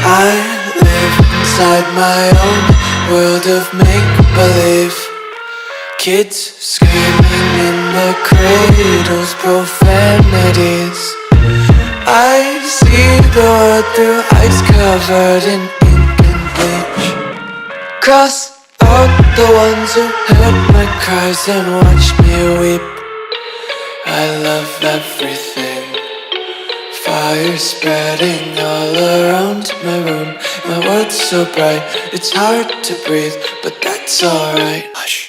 I live inside my own world of make-believe. Kids screaming in the cradles, profanities. I see the world through eyes covered in ink and bleach. Cross out the ones who heard my cries and watched me weep. I love everything. Fire spreading all around my room. My world's so bright, it's hard to breathe, but that's alright. Hush.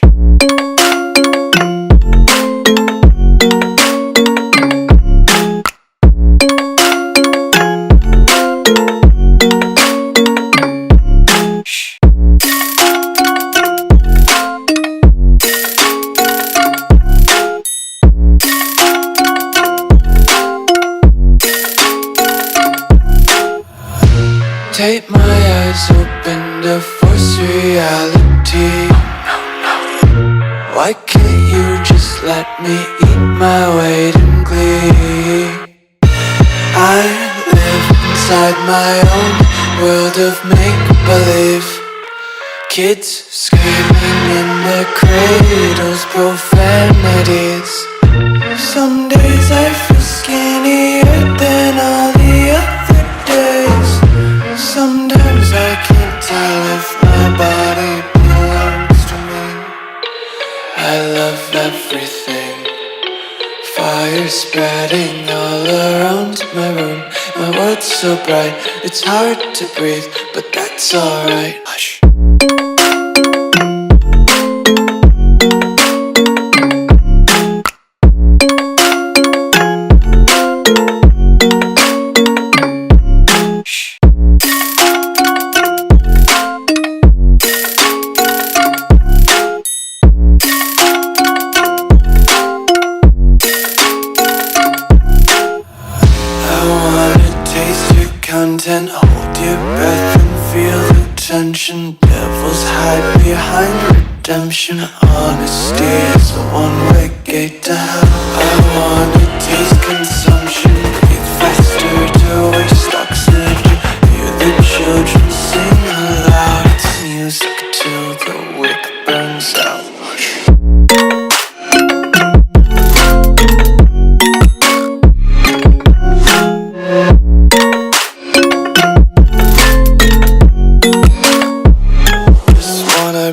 my weight in glee. I live inside my own world of make-believe. Kids screaming in their cradles, profanities. Some days I feel skinnier than all the other days. Sometimes I can't tell if my body belongs to me. I love everything. Fire spreading all around my room. My world's so bright, it's hard to breathe, but that's alright. Hush. Content, hold your breath and feel the tension. Devils hide behind redemption. Honesty is a one-way gate to hell. I wanna taste consumption. Breathe faster to waste oxygen. Hear the children sing aloud. It's music till the wick burns out.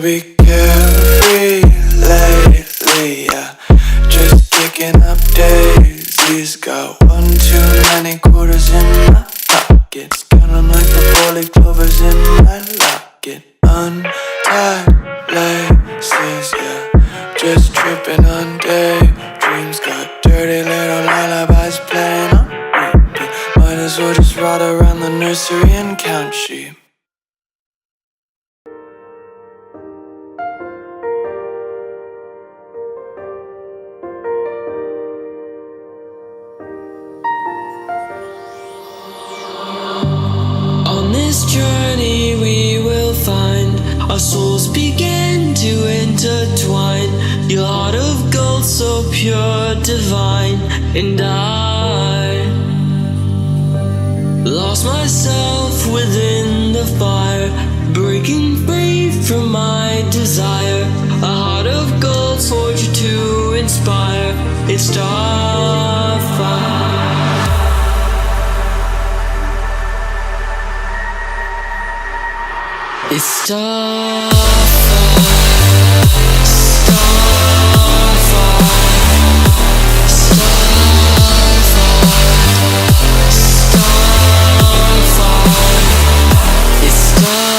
Be carefree lately, yeah. Just kicking up daisies. Got one too many quarters in my pockets. Count 'em like the 4-leaf clovers in my locket. Untied laces, yeah. Just tripping on daydreams. Got dirty little lullabies playing on repeat. Might as well just ride around the nursery and count sheep. This journey we will find our souls begin to intertwine. Your heart of gold so pure, divine. And I lost myself within the fire, breaking free from my desire. A heart of gold forged to inspire. It's Starfire. It's Starfire, Starfire, Starfire, Starfire. It's Starfire,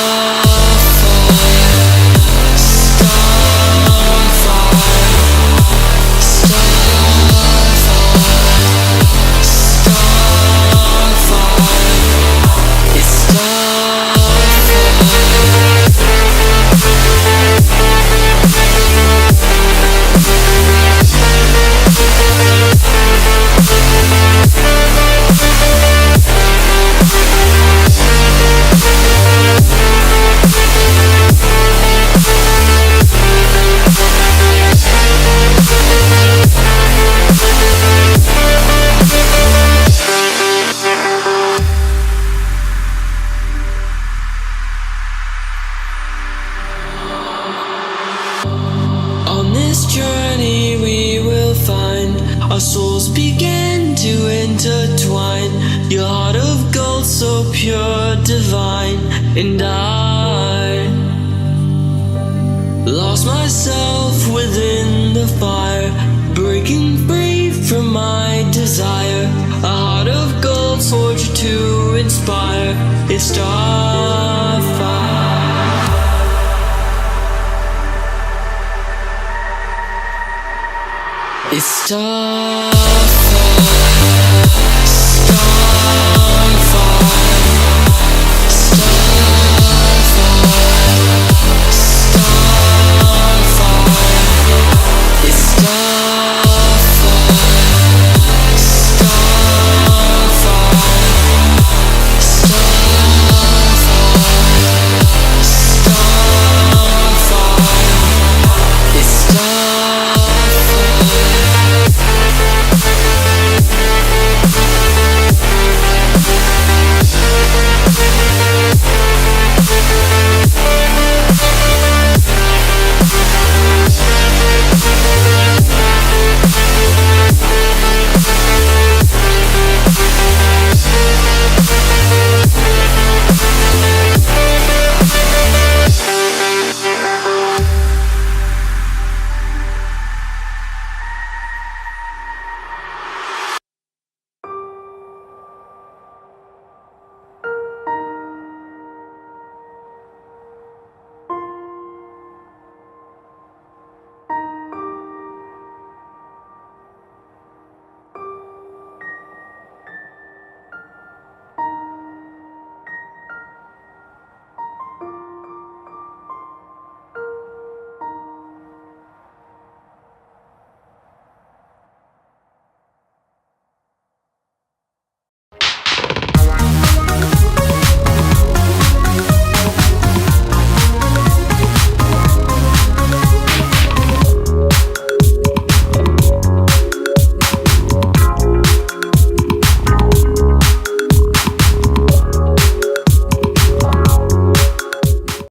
our souls begin to intertwine. Your heart of gold so pure, divine. And I lost myself within the fire, breaking free from my desire. A heart of gold forged to inspire. It's Starfire. It's Starfire.